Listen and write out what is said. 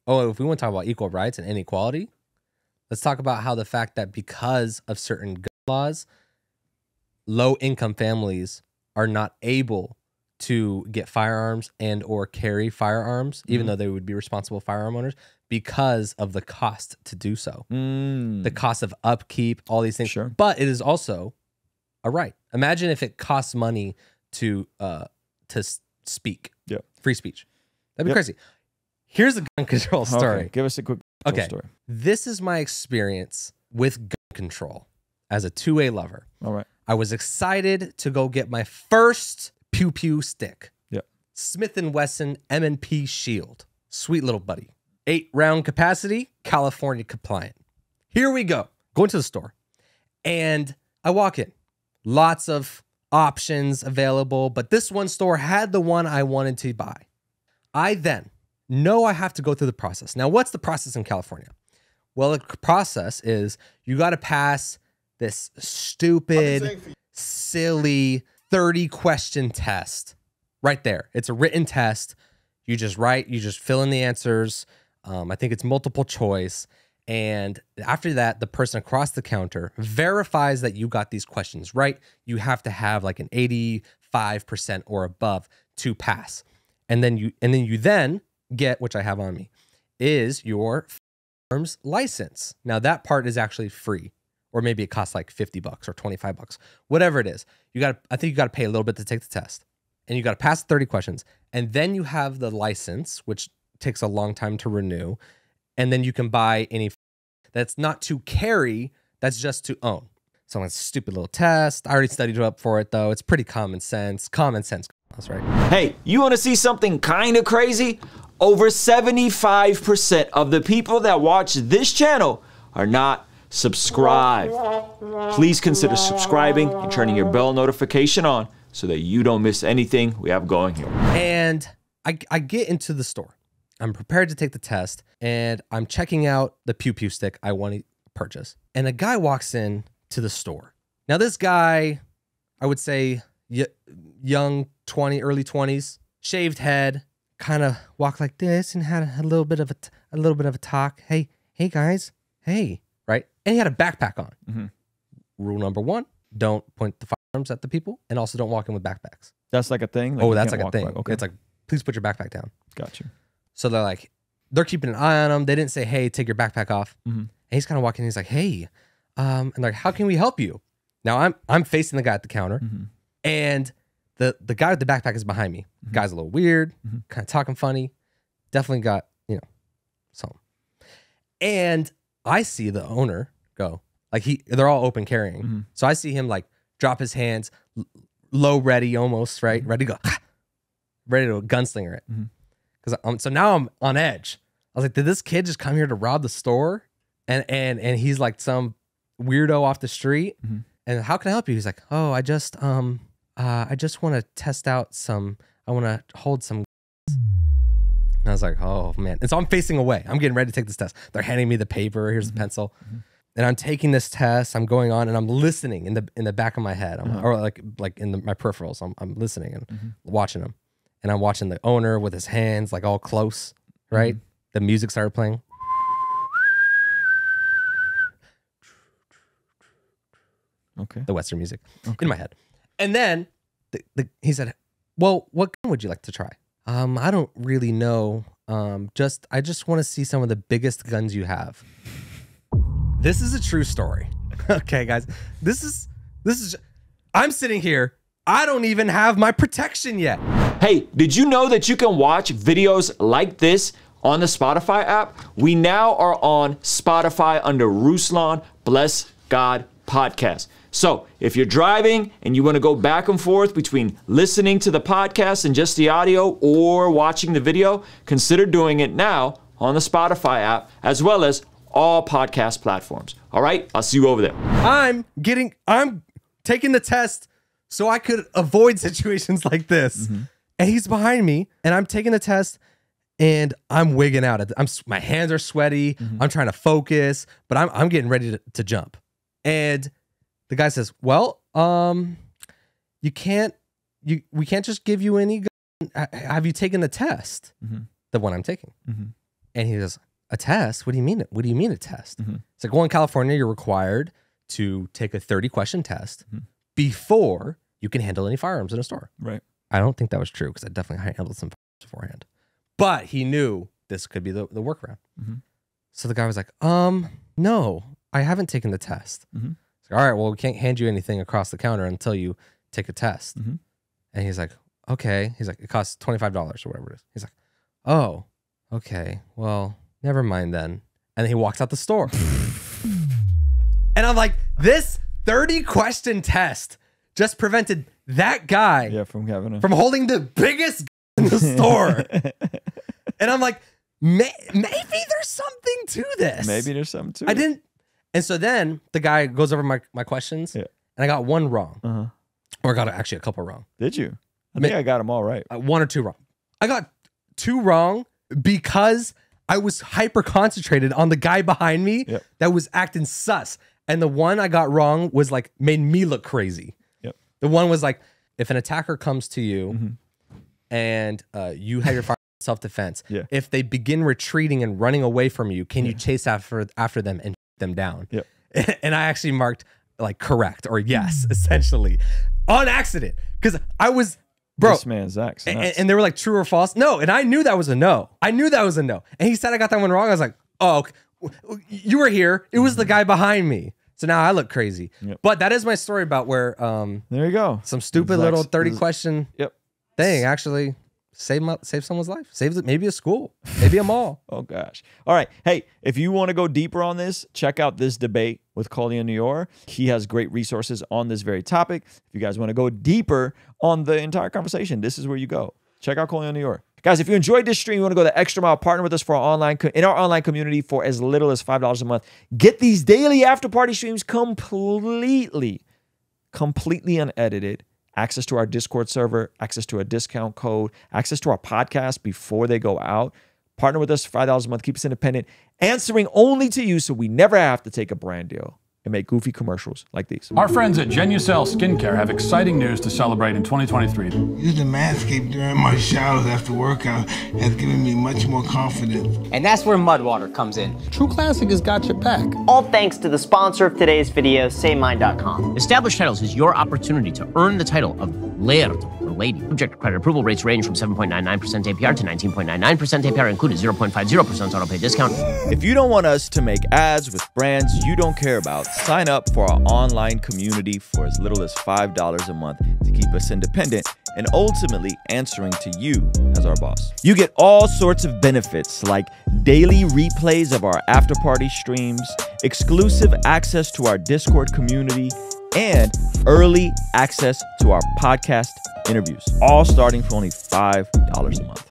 Oh, if we want to talk about equal rights and inequality, let's talk about how the fact that because of certain gun laws, low-income families are not able to get firearms and or carry firearms, even though they would be responsible firearm owners, because of the cost to do so. The cost of upkeep, all these things. Sure. But it is also a right. Imagine if it costs money to speak. Yeah. Free speech. That'd be crazy. Here's a gun control story. Okay. Give us a quick story. This is my experience with gun control as a 2A lover. All right. I was excited to go get my first pew pew stick. Yeah. Smith & Wesson M&P Shield. Sweet little buddy. 8-round capacity, California compliant. Here we go. Go into the store. And I walk in. Lots of options available, but this one store had the one I wanted to buy. I then know I have to go through the process. Now, what's the process in California? Well, the process is you got to pass this stupid, silly 30-question test right there. It's a written test. You just write, you just fill in the answers. I think it's multiple choice. And after that, the person across the counter verifies that you got these questions right. You have to have like an 85% or above to pass. And then you get, which I have on me, is your firearms license. Now that part is actually free, or maybe it costs like $50 or $25, whatever it is. I think you got to pay a little bit to take the test, and you got to pass 30 questions. And then you have the license, which takes a long time to renew. And then you can buy any that's not to carry, that's just to own. So it's a stupid little test. I already studied up for it though. It's pretty common sense. That's right. Hey, you want to see something kind of crazy? Over 75% of the people that watch this channel are not subscribed. Please consider subscribing and turning your bell notification on so that you don't miss anything we have going here. And I get into the store. I'm prepared to take the test, and I'm checking out the pew pew stick I want to purchase. And a guy walks in to the store. Now this guy, I would say young 20, early 20s, shaved head, kind of walked like this and had a little bit of a talk. Hey guys, hey, right? And he had a backpack on. Rule number 1, don't point the firearms at the people, and also don't walk in with backpacks. That's like a thing? Like that's like a thing. Okay. It's like, please put your backpack down. Got you. So they're keeping an eye on him. They didn't say, hey, take your backpack off. And he's kind of walking in. He's like, hey, and they're like, how can we help you? Now I'm facing the guy at the counter, and the guy with the backpack is behind me. Guy's a little weird, kind of talking funny. Definitely got, something. And I see the owner go, like they're all open carrying. So I see him like drop his hands, low ready almost, right? Ready to go, ready to gunslinger it. So now I'm on edge. I was like, did this kid just come here to rob the store? And he's like some weirdo off the street. And how can I help you? He's like, oh, I just want to test out I want to hold some. And I was like, oh man. And so I'm facing away. I'm getting ready to take this test. They're handing me the paper. Here's the pencil. And I'm taking this test. I'm going on and I'm listening in the back of my head, or like in my peripherals. I'm listening and watching them. And I'm watching the owner with his hands like all close, right? The music started playing. Okay. The Western music in my head. And then he said, well, what gun would you like to try? I don't really know. I just want to see some of the biggest guns you have. This is a true story. Okay, guys. This is I'm sitting here. I don't even have my protection yet. Hey, did you know that you can watch videos like this on the Spotify app? We now are on Spotify under Ruslan Bless God Podcast. So if you're driving and you want to go back and forth between listening to the podcast and just the audio or watching the video, consider doing it now on the Spotify app as well as all podcast platforms. All right, I'll see you over there. I'm taking the test so I could avoid situations like this. And he's behind me and I'm taking the test and I'm wigging out. My hands are sweaty. I'm trying to focus, but I'm getting ready to jump. And the guy says, well, we can't just give you any gun. Have you taken the test? The one I'm taking. And he goes, a test? What do you mean? What do you mean a test? Mm-hmm. It's like, well, in California, you're required to take a 30-question test before you can handle any firearms in a store. Right. I don't think that was true because I definitely handled some firearms beforehand. But he knew this could be the workaround. So the guy was like, no, I haven't taken the test. Like, all right, well, we can't hand you anything across the counter until you take a test. And he's like, okay. He's like, it costs $25 or whatever it is. He's like, oh, okay, well, never mind then. And then he walks out the store. And I'm like, this 30-question test just prevented that guy from holding the biggest in the store. And I'm like, maybe there's something to this. Maybe there's something to it. I didn't. And so then the guy goes over my questions, and I got one wrong. Or I got actually a couple wrong. Did you? I think I got them all right. One or two wrong. I got two wrong because I was hyper concentrated on the guy behind me that was acting sus. And the one I got wrong was like, made me look crazy. The one was like, if an attacker comes to you and you have your self-defense, if they begin retreating and running away from you, can you chase after them and shoot them down? And I actually marked like correct or yes, essentially, on accident. Because I was, bro. This man's and they were like true or false. No, and I knew that was a no. I knew that was a no. And he said I got that one wrong. I was like, oh, okay. You were here. It was the guy behind me. So now I look crazy. But that is my story about where there you go. Some stupid little 30-question thing actually save someone's life. Save maybe a school, maybe a mall. Oh gosh. All right. Hey, if you want to go deeper on this, check out this debate with Christian York. He has great resources on this very topic. If you guys want to go deeper on the entire conversation, this is where you go. Check out Christian York. Guys, if you enjoyed this stream, you want to go the extra mile, partner with us for our in our online community for as little as $5 a month. Get these daily after party streams completely unedited. Access to our Discord server, access to a discount code, access to our podcast before they go out. Partner with us for $5 a month. Keep us independent. Answering only to you so we never have to take a brand deal and make goofy commercials like these. Our friends at Genucel Skincare have exciting news to celebrate in 2023. Using Manscaped during my showers after workout has given me much more confidence. And that's where Mudwater comes in. True Classic has got your back. All thanks to the sponsor of today's video, SayMine.com. Established Titles is your opportunity to earn the title of Laird or Lady. Subject to credit approval, rates range from 7.99% APR to 19.99% APR, included 0.50% auto pay discount. If you don't want us to make ads with brands you don't care about, sign up for our online community for as little as $5 a month to keep us independent and ultimately answering to you as our boss. You get all sorts of benefits like daily replays of our after party streams, exclusive access to our Discord community, and early access to our podcast interviews, all starting for only $5 a month.